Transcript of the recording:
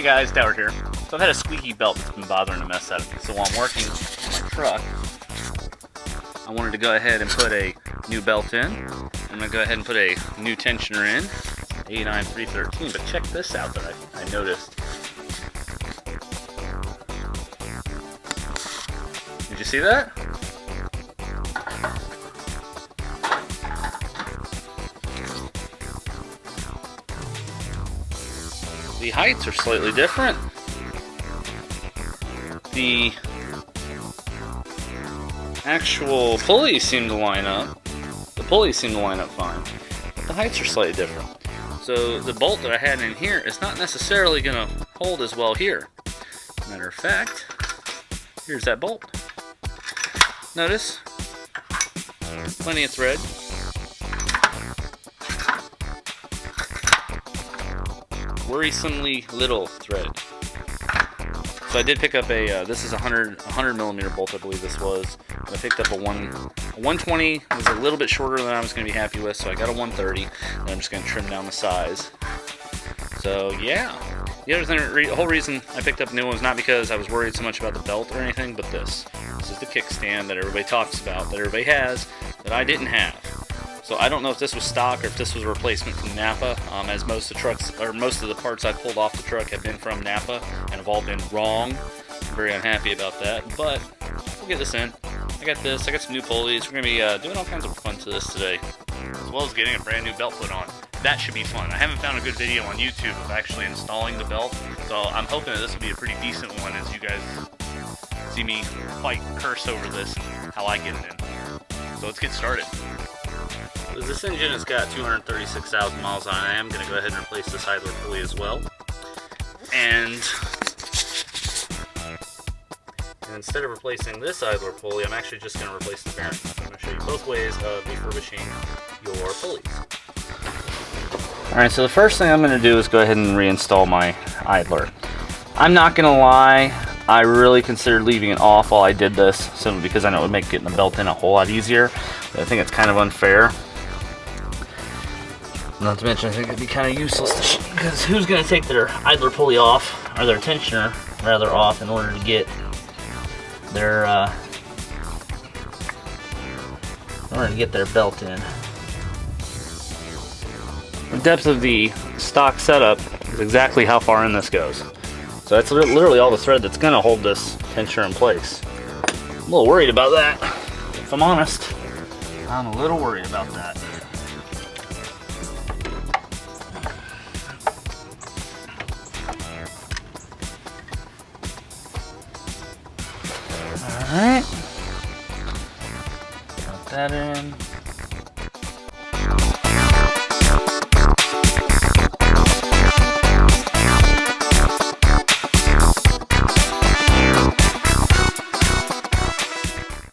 guys, Doward here. So I've had a squeaky belt that's been bothering the mess out of me. So while I'm working on my truck, I wanted to go ahead and put a new belt in. I'm going to go ahead and put a new tensioner in, 89313. But check this out that I noticed. Did you see that? The heights are slightly different. The actual pulleys seem to line up. The pulleys seem to line up fine. But the heights are slightly different. So the bolt that I had in here is not necessarily going to hold as well here. Matter of fact, here's that bolt. Notice, plenty of thread. Worrisomely little thread. So I did pick up a, this is a 100 millimeter bolt, I believe this was. I picked up a 120, was a little bit shorter than I was going to be happy with, so I got a 130, and I'm just going to trim down the size. So yeah, the other thing, the whole reason I picked up a new one was not because I was worried so much about the belt or anything, but this is the kickstand that everybody talks about, that everybody has, that I didn't have. So I don't know if this was stock or if this was a replacement from Napa, as most of the trucks, or most of the parts I pulled off the truck have been from Napa and have all been wrong. I'm very unhappy about that, but we'll get this in. I got this, I got some new pulleys. We're going to be doing all kinds of fun to this today, as well as getting a brand new belt put on. That should be fun. I haven't found a good video on YouTube of actually installing the belt, so I'm hoping that this will be a pretty decent one as you guys see me fight and curse over this and how I get it in. So let's get started. This engine has got 236,000 miles on it. I am going to go ahead and replace this idler pulley as well. And instead of replacing this idler pulley, I'm actually just going to replace the bearing. So I'm going to show you both ways of refurbishing your pulleys. Alright, so the first thing I'm going to do is go ahead and reinstall my idler. I'm not going to lie, I really considered leaving it off while I did this, simply because I know it would make getting the belt in a whole lot easier. But I think it's kind of unfair. Not to mention, I think it'd be kind of useless because who's going to take their idler pulley off, or their tensioner rather off, in order to get their belt in. The depth of the stock setup is exactly how far in this goes. So that's literally all the thread that's going to hold this tensioner in place. I'm a little worried about that, if I'm honest. I'm a little worried about that. Alright. Got that in.